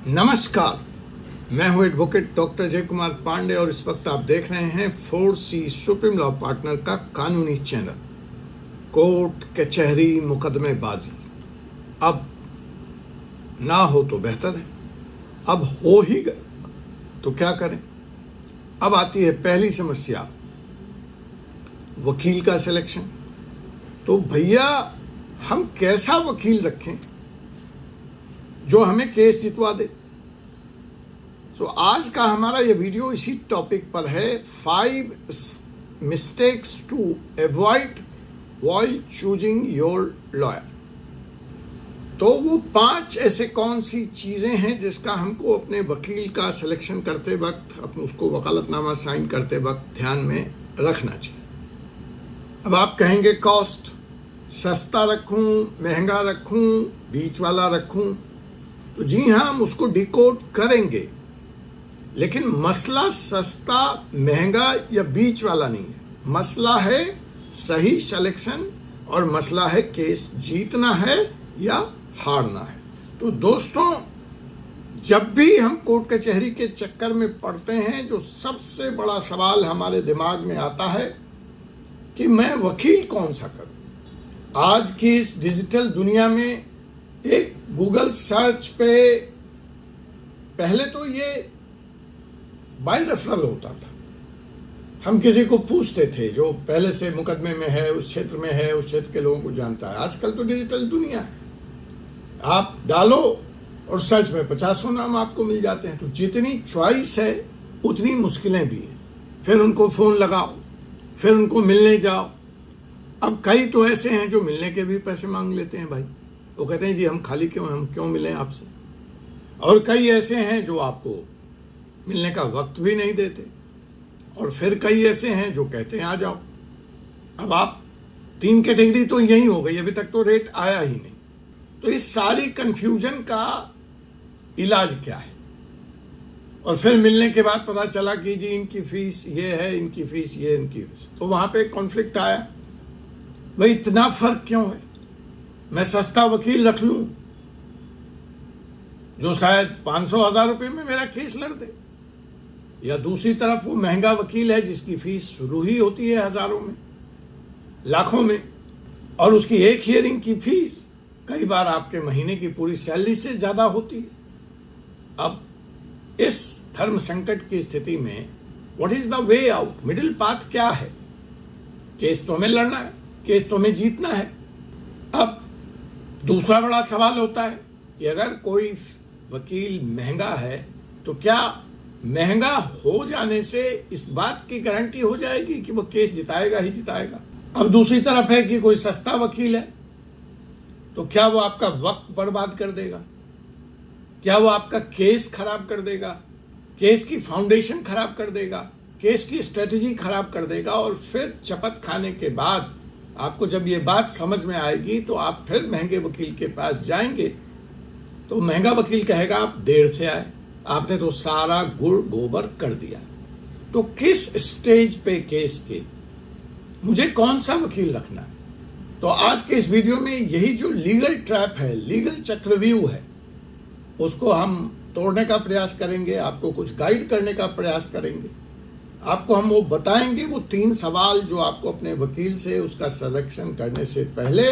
नमस्कार, मैं हूं एडवोकेट डॉक्टर जय कुमार पांडे और इस वक्त आप देख रहे हैं 4C सुप्रीम लॉ पार्टनर का कानूनी चैनल। कोर्ट कचहरी मुकदमेबाजी अब ना हो तो बेहतर है, अब हो ही गए तो क्या करें। अब आती है पहली समस्या, वकील का सिलेक्शन। तो भैया हम कैसा वकील रखें जो हमें केस जितवा दे। आज का हमारा ये वीडियो इसी टॉपिक पर है, 5 mistakes to avoid while choosing your lawyer. तो वो 5 ऐसे कौन सी चीजें हैं जिसका हमको अपने वकील का सिलेक्शन करते वक्त, अपने उसको वकालतनामा साइन करते वक्त ध्यान में रखना चाहिए। अब आप कहेंगे कॉस्ट, सस्ता रखूं, महंगा रखूं, बीच वाला रखूं। तो जी हाँ, हम उसको डिकोड करेंगे, लेकिन मसला सस्ता महंगा या बीच वाला नहीं है। मसला है सही सिलेक्शन और मसला है केस जीतना है या हारना है। तो दोस्तों, जब भी हम कोर्ट कचहरी के चक्कर में पड़ते हैं, जो सबसे बड़ा सवाल हमारे दिमाग में आता है कि मैं वकील कौन सा करूं। आज की इस डिजिटल दुनिया में एक गूगल सर्च पे पहले तो ये बाय रेफरल होता था, हम किसी को पूछते थे जो पहले से मुकदमे में है, उस क्षेत्र में है, उस क्षेत्र के लोगों को जानता है। आजकल तो डिजिटल दुनिया है, आप डालो और सर्च में 50 नाम आपको मिल जाते हैं। तो जितनी चॉइस है उतनी मुश्किलें भी हैं। फिर उनको फोन लगाओ, फिर उनको मिलने जाओ। अब कई तो ऐसे हैं जो मिलने के भी पैसे मांग लेते हैं भाई, वो कहते हैं जी हम खाली क्यों, हम क्यों मिलें आपसे। और कई ऐसे हैं जो आपको मिलने का वक्त भी नहीं देते, और फिर कई ऐसे हैं जो कहते हैं आ जाओ। अब आप 3 कैटेगरी तो यही हो गई, अभी तक तो रेट आया ही नहीं। तो इस सारी कंफ्यूजन का इलाज क्या है। और फिर मिलने के बाद पता चला कि जी इनकी फीस ये है, इनकी फीस ये, इनकी फीस, तो वहां पे कॉन्फ्लिक्ट आया। भाई इतना फर्क क्यों है, मैं सस्ता वकील रख लूं जो शायद 500,000 रुपये में मेरा केस लड़ दे, या दूसरी तरफ वो महंगा वकील है जिसकी फीस शुरू ही होती है हजारों में, लाखों में, और उसकी एक हियरिंग की फीस कई बार आपके महीने की पूरी सैलरी से ज्यादा होती है। अब इस धर्म संकट की स्थिति में what is the way out, middle path क्या है। केस तो हमें लड़ना है, केस तो हमें जीतना है। अब दूसरा बड़ा सवाल होता है कि अगर कोई वकील महंगा है तो क्या महंगा हो जाने से इस बात की गारंटी हो जाएगी कि वो केस जिताएगा ही जिताएगा। अब दूसरी तरफ है कि कोई सस्ता वकील है, तो क्या वो आपका वक्त बर्बाद कर देगा, क्या वो आपका केस खराब कर देगा, केस की फाउंडेशन खराब कर देगा, केस की स्ट्रेटेजी खराब कर देगा। और फिर चपत खाने के बाद आपको जब ये बात समझ में आएगी तो आप फिर महंगे वकील के पास जाएंगे, तो महंगा वकील कहेगा आप देर से आए, आपने तो सारा गुड़ गोबर कर दिया। तो किस स्टेज पे केस के मुझे कौन सा वकील रखना है। तो आज के इस वीडियो में यही जो लीगल ट्रैप है, लीगल चक्रव्यूह है, उसको हम तोड़ने का प्रयास करेंगे, आपको कुछ गाइड करने का प्रयास करेंगे। आपको हम वो बताएंगे, वो 3 सवाल जो आपको अपने वकील से उसका सिलेक्शन करने से पहले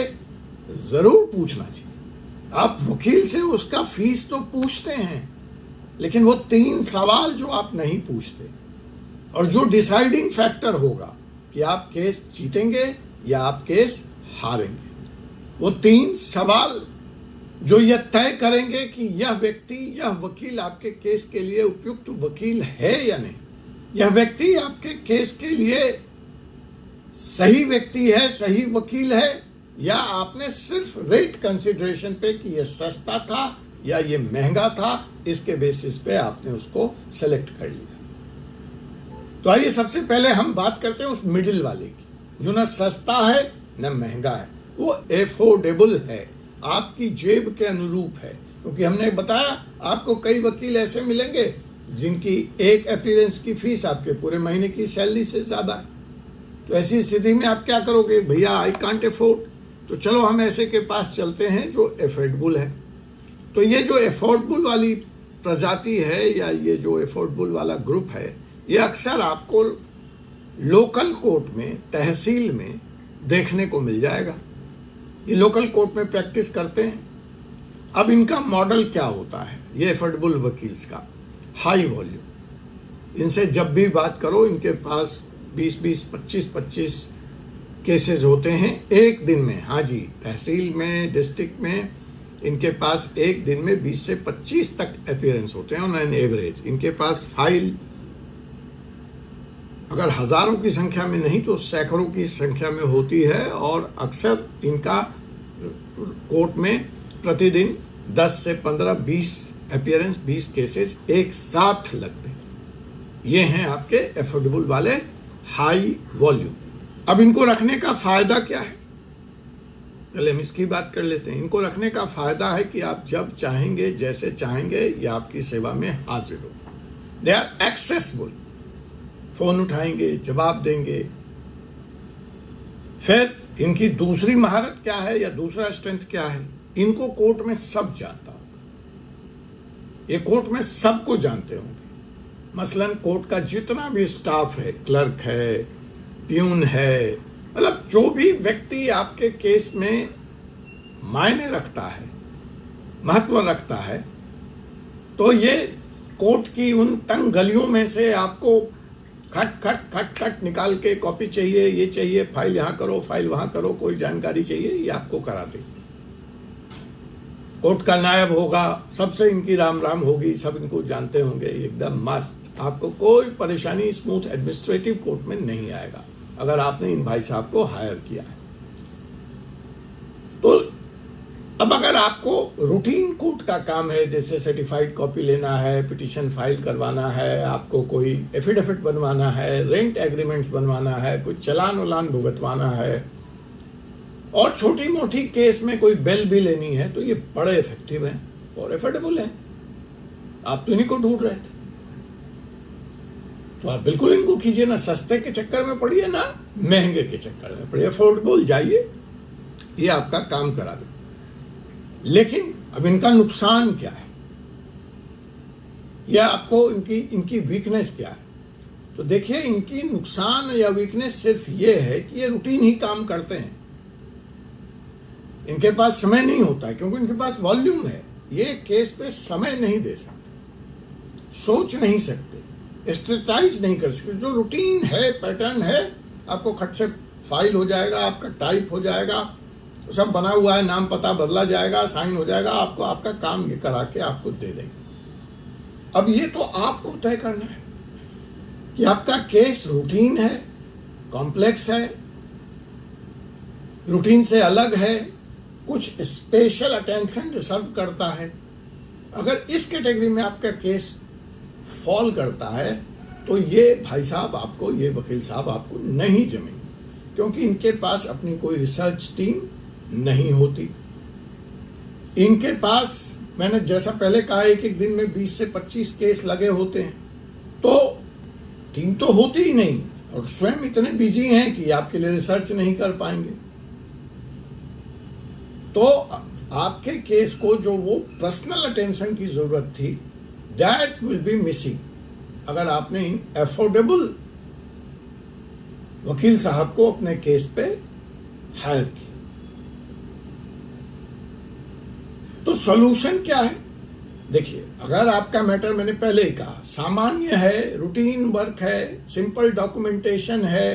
जरूर पूछना चाहिए। आप वकील से उसका फीस तो पूछते हैं, लेकिन वो 3 सवाल जो आप नहीं पूछते और जो डिसाइडिंग फैक्टर होगा कि आप केस जीतेंगे या आप केस हारेंगे, वो 3 सवाल जो यह तय करेंगे कि यह व्यक्ति, यह वकील आपके केस के लिए उपयुक्त वकील है या नहीं, यह व्यक्ति आपके केस के लिए सही व्यक्ति है, सही वकील है, या आपने सिर्फ रेट कंसिडरेशन पे कि यह सस्ता था या ये महंगा था, इसके बेसिस पे आपने उसको सेलेक्ट कर लिया। तो आइए सबसे पहले हम बात करते हैं उस मिडिल वाले की, जो ना सस्ता है ना महंगा है, वो एफोर्डेबल है, आपकी जेब के अनुरूप है। क्योंकि हमने बताया आपको कई वकील ऐसे मिलेंगे जिनकी एक अपीयरेंस की फीस आपके पूरे महीने की सैलरी से ज्यादा है। तो ऐसी स्थिति में आप क्या करोगे, भैया आई कांट अफोर्ड, तो चलो हम ऐसे के पास चलते हैं जो एफोर्डेबल है। तो ये जो एफोर्डेबल वाली प्रजाति है या ये जो एफोर्डेबल वाला ग्रुप है, ये अक्सर आपको लोकल कोर्ट में, तहसील में देखने को मिल जाएगा। ये लोकल कोर्ट में प्रैक्टिस करते हैं। अब इनका मॉडल क्या होता है, ये एफोर्डेबल वकील्स का, हाई वॉल्यूम। इनसे जब भी बात करो, इनके पास 20-20, 25-25 केसेस होते हैं एक दिन में। हाँ जी, तहसील में, डिस्ट्रिक्ट में इनके पास एक दिन में 20 से 25 तक अपीयरेंस होते हैं ऑन एन एवरेज। इनके पास फाइल अगर हजारों की संख्या में नहीं तो सैकड़ों की संख्या में होती है, और अक्सर इनका कोर्ट में प्रतिदिन 10 से 15, 20 अपीयरेंस, 20 केसेस एक साथ लगते हैं। ये हैं आपके एफोर्डेबल वाले हाई वॉल्यूम। अब इनको रखने का फायदा क्या है, पहले हम इसकी बात कर लेते हैं। इनको रखने का फायदा है कि आप जब चाहेंगे, जैसे चाहेंगे, ये आपकी सेवा में हाजिर हो। दे आर एक्सेसिबल, फोन उठाएंगे, जवाब देंगे। फिर इनकी दूसरी महारत क्या है या दूसरा स्ट्रेंथ क्या है, इनको कोर्ट में सब जानता होगा। ये कोर्ट में सबको जानते होंगे। मसलन कोर्ट का जितना भी स्टाफ है, क्लर्क है, प्यून है, मतलब जो भी व्यक्ति आपके केस में मायने रखता है, महत्व रखता है, तो ये कोर्ट की उन तंग गलियों में से आपको खट खट खट खट निकाल के, कॉपी चाहिए, ये चाहिए, फाइल यहाँ करो, फाइल वहाँ करो, कोई जानकारी चाहिए, ये आपको करा दे। कोर्ट का नायब होगा, सबसे इनकी राम राम होगी, सब इनको जानते होंगे, एकदम मस्त। आपको कोई परेशानी स्मूथ एडमिनिस्ट्रेटिव कोर्ट में नहीं आएगा अगर आपने इन भाई साहब को हायर किया है। तो अब अगर आपको रूटीन कोर्ट का काम है, जैसे सर्टिफाइड कॉपी लेना है, पिटीशन फाइल करवाना है, आपको कोई एफिडेविट बनवाना है, रेंट एग्रीमेंट्स बनवाना है, कोई चलान वलान भुगतवाना है, और छोटी मोटी केस में कोई बिल भी लेनी है, तो ये बड़े इफेक्टिव हैं और एफोर्डेबल हैं। आप तो इन्हीं को ढूंढ रहे थे, तो आप बिल्कुल इनको कीजिए ना। सस्ते के चक्कर में पड़िए ना महंगे के चक्कर में पड़िए, अफोर्डेबल जाइए, ये आपका काम करा दे। लेकिन अब इनका नुकसान क्या है, या आपको इनकी वीकनेस क्या है? तो देखिए, इनकी नुकसान या वीकनेस सिर्फ ये है कि ये रूटीन ही काम करते हैं। इनके पास समय नहीं होता है, क्योंकि इनके पास वॉल्यूम है। ये केस पे समय नहीं दे सकते, सोच नहीं सकते, स्ट्रेटाइज नहीं कर सकते। जो रूटीन है, पैटर्न है, आपको खट से फाइल हो जाएगा, आपका टाइप हो जाएगा, सब बना हुआ है, नाम पता बदला जाएगा, साइन हो जाएगा, आपको आपका काम ये करा के आपको दे देंगे। अब ये तो आपको तय करना है कि आपका केस रूटीन है, कॉम्प्लेक्स है, रूटीन से अलग है, कुछ स्पेशल अटेंशन डिजर्व करता है। अगर इस कैटेगरी में आपका केस फॉल करता है, तो ये भाई साहब आपको, ये वकील साहब आपको नहीं जमेंगे, क्योंकि इनके पास अपनी कोई रिसर्च टीम नहीं होती। इनके पास, मैंने जैसा पहले कहा, एक दिन में 20 से 25 केस लगे होते हैं, तो टीम तो होती ही नहीं, और स्वयं इतने बिजी हैं कि आपके लिए रिसर्च नहीं कर पाएंगे। तो आपके केस को जो वो पर्सनल अटेंशन की जरूरत थी, दैट विल बी मिसिंग अगर आपने इन अफोर्डेबल वकील साहब को अपने केस पे हायर किया। तो सॉल्यूशन क्या है? देखिए, अगर आपका मैटर, मैंने पहले ही कहा, सामान्य है, रूटीन वर्क है, सिंपल डॉक्यूमेंटेशन है,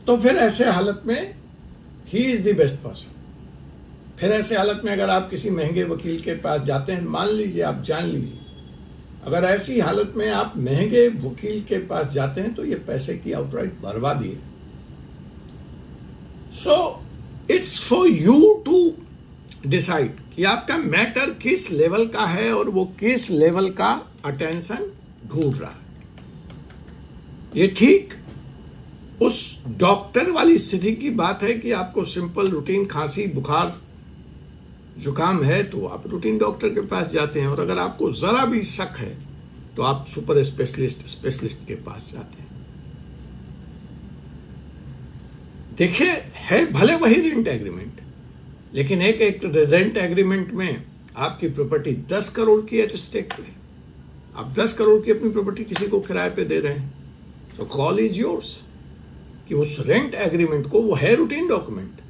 तो फिर ऐसे हालत में he is the best person. फिर ऐसे हालत में अगर आप किसी महंगे वकील के पास जाते हैं, मान लीजिए, आप जान लीजिए, अगर ऐसी हालत में आप महंगे वकील के पास जाते हैं, तो ये पैसे की आउटराइट बर्बादी है। So it's for you to decide कि आपका मैटर किस लेवल का है और वो किस लेवल का अटेंशन ढूंढ रहा है। ये ठीक उस डॉक्टर वाली स्थिति की बात है कि आपको सिंपल रूटीन खांसी, बुखार, जुकाम है, तो आप रूटीन डॉक्टर के पास जाते हैं, और अगर आपको जरा भी शक है तो आप सुपर स्पेशलिस्ट के पास जाते हैं। देखिए, है भले वही रेंट एग्रीमेंट, लेकिन एक रेंट एग्रीमेंट में आपकी प्रॉपर्टी 10 करोड़ की एट स्टेक पे, आप 10 करोड़ की अपनी प्रॉपर्टी किसी को किराए पे दे रहे हैं, तो कॉल इज योर्स कि उस रेंट एग्रीमेंट को, वो है रूटीन डॉक्यूमेंट,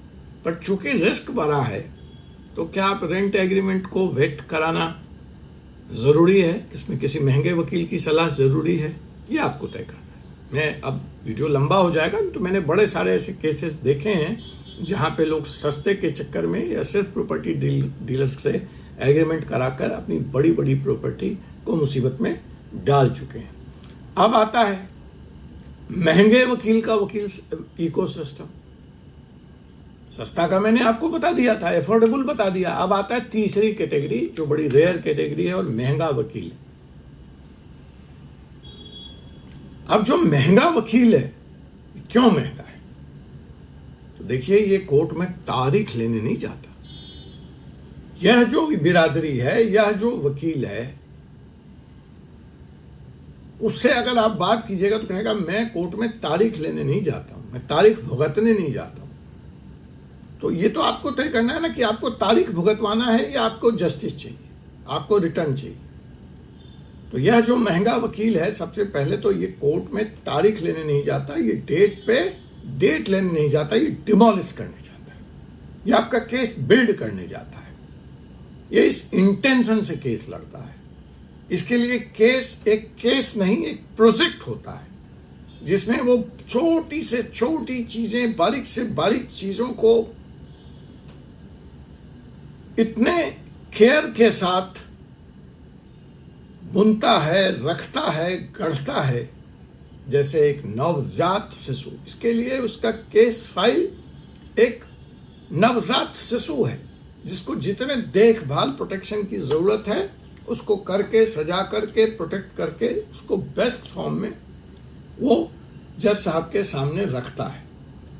पर चूंकि रिस्क बढ़ा है तो क्या आप रेंट एग्रीमेंट को वेट कराना ज़रूरी है, उसमें किसी महंगे वकील की सलाह ज़रूरी है, ये आपको तय करना है। मैं अब वीडियो लंबा हो जाएगा, तो मैंने बड़े सारे ऐसे केसेस देखे हैं जहाँ पे लोग सस्ते के चक्कर में या सिर्फ प्रॉपर्टी डीलर से एग्रीमेंट कराकर अपनी बड़ी बड़ी प्रॉपर्टी को मुसीबत में डाल चुके हैं। अब आता है महंगे वकील का वकील इकोसिस्टम। सस्ता का मैंने आपको बता दिया था, एफोर्डेबल बता दिया। अब आता है तीसरी कैटेगरी जो बड़ी रेयर कैटेगरी है, और महंगा वकील। अब जो महंगा वकील है, क्यों महंगा है? तो देखिए, ये कोर्ट में तारीख लेने नहीं जाता। यह जो बिरादरी है, यह जो वकील है, उससे अगर आप बात कीजिएगा तो कहेगा मैं कोर्ट में तारीख लेने नहीं जाता हूं, मैं तारीख भुगतने नहीं जाता हूं। तो ये तो आपको तय करना है ना कि आपको तारीख भुगतवाना है या आपको जस्टिस चाहिए, आपको रिटर्न चाहिए। तो यह जो महंगा वकील है, सबसे पहले तो ये कोर्ट में तारीख लेने नहीं जाता, ये डेट पे डेट लेने नहीं जाता, ये डिमोलिश करने जाता है, ये आपका केस बिल्ड करने जाता है, ये इस इंटेंशन से केस लड़ता है। इसके लिए केस एक केस नहीं, एक प्रोजेक्ट होता है जिसमें वो छोटी से छोटी चीजें, बारीक से बारीक चीजों को इतने केयर के साथ बुनता है, रखता है, गढ़ता है जैसे एक नवजात शिशु। इसके लिए उसका केस फाइल एक नवजात शिशु है, जिसको जितने देखभाल, प्रोटेक्शन की जरूरत है, उसको करके, सजा करके, प्रोटेक्ट करके, उसको बेस्ट फॉर्म में वो जज साहब के सामने रखता है।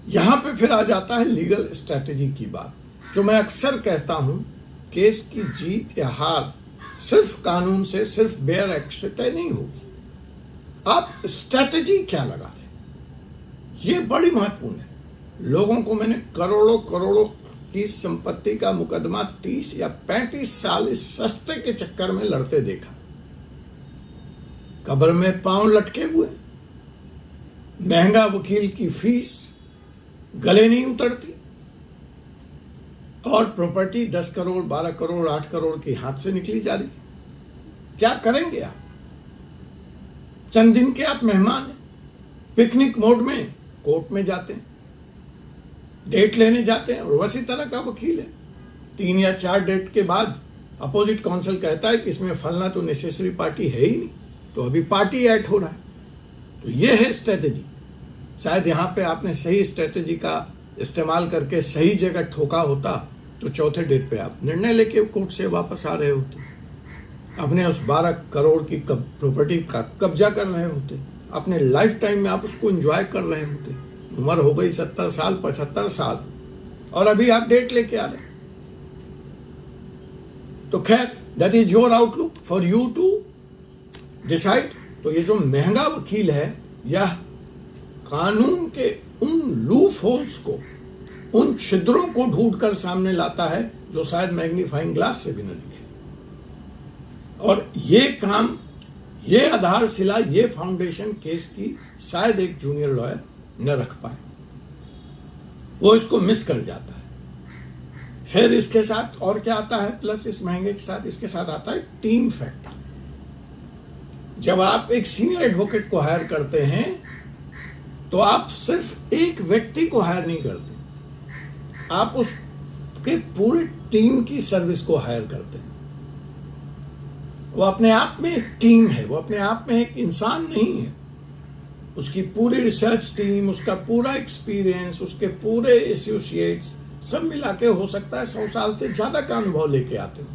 यहां पे फिर आ जाता है लीगल स्ट्रैटेजी की बात, जो मैं अक्सर कहता हूं, केस की जीत या हार सिर्फ कानून से, सिर्फ बेयर एक्ट से तय नहीं होगी। आप स्ट्रैटेजी क्या लगा रहे, ये बड़ी महत्वपूर्ण है। लोगों को मैंने करोड़ों करोड़ों की संपत्ति का मुकदमा 30 या 35 साल इस सस्ते के चक्कर में लड़ते देखा। कब्र में पांव लटके हुए, महंगा वकील की फीस गले नहीं उतरती, और प्रॉपर्टी 10 करोड़, 12 करोड़, 8 करोड़ की हाथ से निकली जा रही। क्या करेंगे आप? चंद दिन के आप मेहमान हैं, पिकनिक मोड में कोर्ट में जाते हैं, डेट लेने जाते हैं, और वैसी तरह का वकील है। 3 या 4 डेट के बाद अपोजिट काउंसिल कहता है कि इसमें फलना तो नेसेसरी पार्टी है ही नहीं, तो अभी पार्टी ऐड हो रहा है। तो ये है स्ट्रेटेजी। शायद यहाँ पे आपने सही स्ट्रेटेजी का इस्तेमाल करके सही जगह ठोका होता, तो चौथे डेट पे आप निर्णय लेके कोर्ट से वापस आ रहे होते, अपने उस 12 करोड़ की प्रॉपर्टी का कब्जा कर रहे होते, अपने लाइफ टाइम में आप उसको एंजॉय कर रहे होते। उम्र हो गई 70 साल, 75 साल, और अभी आप डेट लेके आ रहे। तो खैर, that is your outlook for you to decide. तो ये जो महंगा वकील है, यह कानून के उन लूप होल्स को, उन छिद्रों को ढूंढकर सामने लाता है जो शायद मैग्नीफाइंग ग्लास से भी न दिखे। और ये काम, ये आधारशिला, ये फाउंडेशन केस की शायद एक जूनियर लॉयर न रख पाए, वो इसको मिस कर जाता है। फिर इसके साथ और क्या आता है? प्लस इस महंगे के साथ इसके साथ आता है टीम फैक्टर। जब आप एक सीनियर एडवोकेट को हायर करते हैं, तो आप सिर्फ एक व्यक्ति को हायर नहीं करते, आप उसके पूरे टीम की सर्विस को हायर करते हैं। वो अपने आप में एक टीम है, वो अपने आप में एक इंसान नहीं है। उसकी पूरी रिसर्च टीम, उसका पूरा एक्सपीरियंस, उसके पूरे एसोसिएट्स सब मिला के हो सकता है 100 साल से ज्यादा का अनुभव लेके आते हो।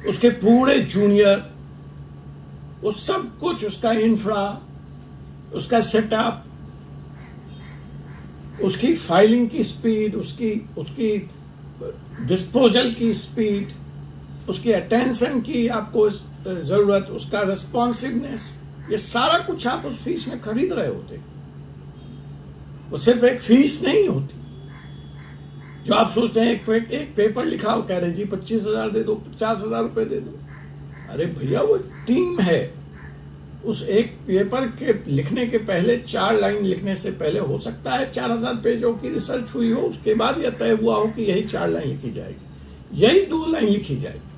उसके पूरे जूनियर, वो सब कुछ, उसका इंफ्रा, उसका सेटअप, उसकी फाइलिंग की स्पीड, उसकी डिस्पोजल की स्पीड, उसकी अटेंशन की आपको जरूरत, उसका रिस्पॉन्सिवनेस, ये सारा कुछ आप उस फीस में खरीद रहे होते। वो सिर्फ एक फीस नहीं होती, जो आप सोचते हैं एक पेपर लिखा हो, कह रहे जी 25,000 दे दो, 50,000 रुपये दे दो। अरे भैया वो टीम है। उस एक पेपर के लिखने के पहले 4 लाइन लिखने से पहले हो सकता है 4,000 पेजों की रिसर्च हुई हो, उसके बाद यह तय हुआ हो कि यही 4 लाइन लिखी जाएगी, यही 2 लाइन लिखी जाएगी।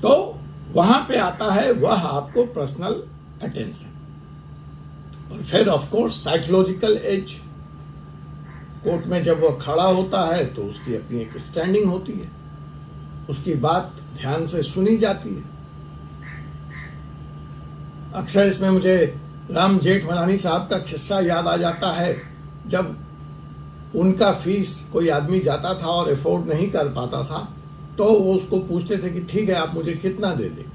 तो वहां पे आता है वह आपको पर्सनल अटेंशन। और फिर of course psychological edge. Court में जब वह खड़ा होता है तो उसकी अपनी एक स्टैंडिंग होती है, उसकी बात ध्यान से सुनी जाती है। अक्सर इसमें मुझे राम जेठमलानी साहब का किस्सा याद आ जाता है। जब उनका फीस कोई आदमी जाता था और अफोर्ड नहीं कर पाता था तो वो उसको पूछते थे कि ठीक है आप मुझे कितना दे देंगे।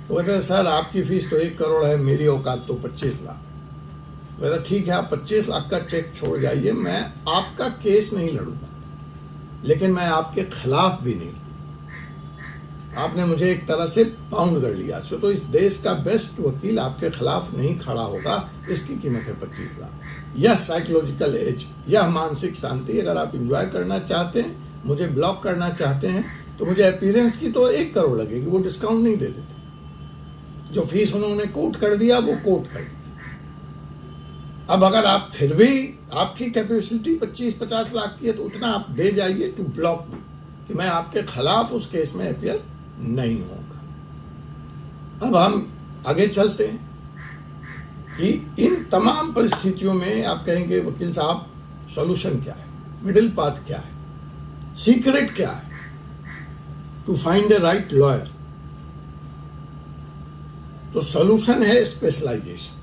वो कहते सर आपकी फीस तो 1 करोड़ है, मेरी औकात तो 25 लाख। वह ठीक है आप 25 लाख का चेक छोड़ जाइए, मैं आपका केस नहीं लड़ूंगा, लेकिन मैं आपके खिलाफ भी नहीं। आपने मुझे एक तरह से बाउंड कर लिया, तो इस देश का बेस्ट वकील आपके खिलाफ नहीं खड़ा होगा, इसकी कीमत है 25 लाख। यह साइकोलॉजिकल एज, यह मानसिक शांति। अगर आप एंजॉय करना चाहते हैं, मुझे ब्लॉक करना चाहते हैं, तो मुझे अपीयरेंस की तो 1 करोड़ लगेगी, वो डिस्काउंट नहीं दे देते। जो फीस उन्होंने कोट कर दिया वो कोट कर दिया। अब अगर आप फिर भी आपकी कैपेसिटी 25-50 लाख की है तो उतना आप दे जाइए टू ब्लॉक मी, कि मैं आपके खिलाफ उस केस में अपीयर नहीं होगा। अब हम आगे चलते हैं कि इन तमाम परिस्थितियों में आप कहेंगे वकील साहब सॉल्यूशन क्या है, मिडिल पाथ क्या है, सीक्रेट क्या है to find a right lawyer. तो सॉल्यूशन है स्पेशलाइजेशन।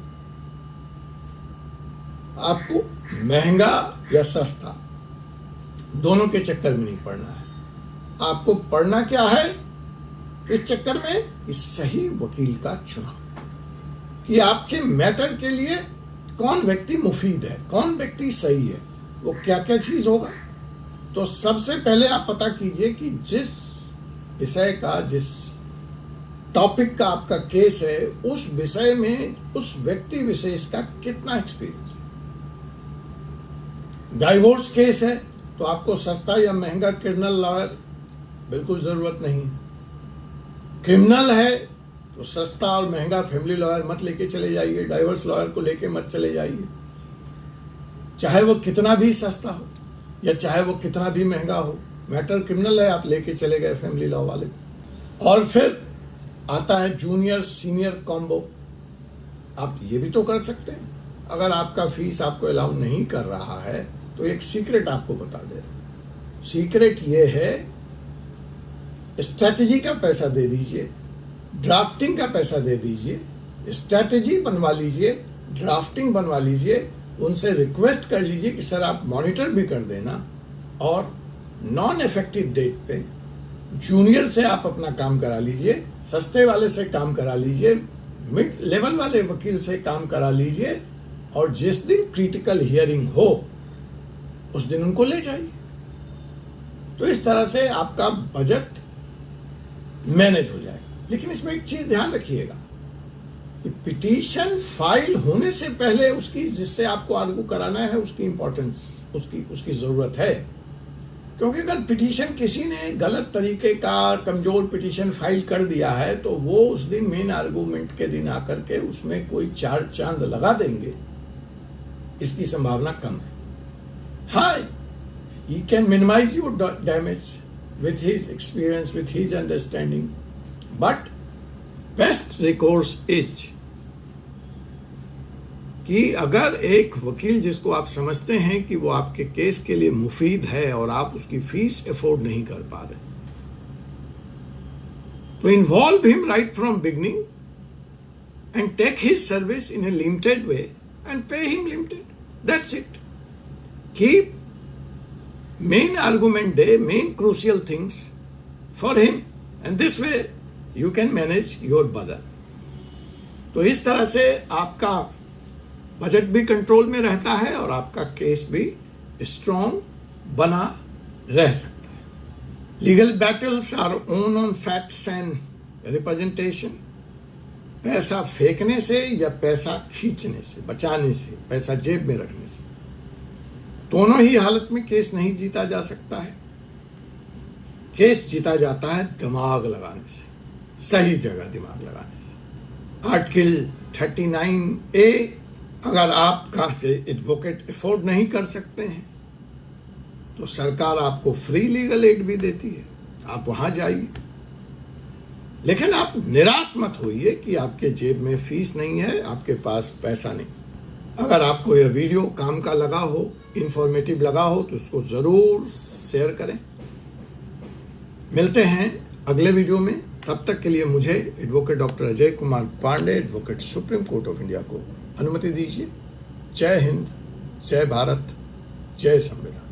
आपको महंगा या सस्ता दोनों के चक्कर में नहीं पड़ना है। आपको पढ़ना क्या है इस चक्कर में कि सही वकील का चुनाव, कि आपके मैटर के लिए कौन व्यक्ति मुफीद है, कौन व्यक्ति सही है, वो क्या क्या चीज होगा। तो सबसे पहले आप पता कीजिए कि जिस विषय का, जिस टॉपिक का आपका केस है, उस विषय में उस व्यक्ति विशेष का कितना एक्सपीरियंस है। डाइवोर्स केस है तो आपको सस्ता या महंगा क्रिमिनल लॉयर बिल्कुल जरूरत नहीं। क्रिमिनल है तो सस्ता और महंगा फैमिली लॉयर मत लेके चले जाइए, डाइवोर्स लॉयर को लेके मत चले जाइए, चाहे वो कितना भी सस्ता हो या चाहे वो कितना भी महंगा हो। मैटर क्रिमिनल है, आप लेके चले गए फैमिली लॉ वाले। और फिर आता है जूनियर सीनियर कॉम्बो। आप ये भी तो कर सकते हैं, अगर आपका फीस आपको अलाउ नहीं कर रहा है तो एक सीक्रेट आपको बता दे रहा। सीक्रेट ये है, स्ट्रैटेजी का पैसा दे दीजिए, ड्राफ्टिंग का पैसा दे दीजिए, स्ट्रैटेजी बनवा लीजिए, ड्राफ्टिंग बनवा लीजिए, उनसे रिक्वेस्ट कर लीजिए कि सर आप मॉनिटर भी कर देना, और नॉन इफेक्टिव डेट पे जूनियर से आप अपना काम करा लीजिए, सस्ते वाले से काम करा लीजिए, मिड लेवल वाले वकील से काम करा लीजिए, और जिस दिन क्रिटिकल हियरिंग हो उस दिन उनको ले जाइए। तो इस तरह से आपका बजट मैनेज हो जाएगा। लेकिन इसमें एक चीज ध्यान रखिएगा कि पिटीशन फाइल होने से पहले उसकी, जिससे आपको आर्गू कराना है, उसकी इंपॉर्टेंस, उसकी जरूरत है। क्योंकि अगर पिटीशन किसी ने गलत तरीके का कमजोर पिटीशन फाइल कर दिया है तो वो उस दिन मेन आर्गूमेंट के दिन आकर के उसमें कोई 4 चांद लगा देंगे, इसकी संभावना कम है। हाँ, he can minimize your damage with his experience, with his understanding, but best recourse is कि अगर एक वकील जिसको आप समझते हैं कि वो आपके केस के लिए मुफीद है और आप उसकी फीस अफोर्ड नहीं कर पा रहे, तो involve him right from beginning and take his service in a limited way and pay him limited, that's it. Keep main argument day, main crucial things for him, and this way you can manage your burden. तो इस तरह से आपका budget भी control में रहता है और आपका केस भी स्ट्रॉन्ग बना रह सकता है। Legal battles our own on facts and representation. पैसा फेंकने से या पैसा खींचने से, बचाने से, पैसा जेब में रखने से, दोनों ही हालत में केस नहीं जीता जा सकता है। केस जीता जाता है दिमाग लगाने से, सही जगह दिमाग लगाने से। आर्टिकल 39A, अगर आपका एडवोकेट अफोर्ड नहीं कर सकते हैं तो सरकार आपको फ्री लीगल एड भी देती है, आप वहां जाइए। लेकिन आप निराश मत होइए कि आपके जेब में फीस नहीं है, आपके पास पैसा नहीं। अगर आपको यह वीडियो काम का लगा हो, इंफॉर्मेटिव लगा हो, तो इसको ज़रूर शेयर करें। मिलते हैं अगले वीडियो में। तब तक के लिए मुझे advocate doctor Ajay Kumar Pandey, advocate Supreme Court of India को अनुमति दीजिए। जय हिंद, जय भारत, जय संविधान।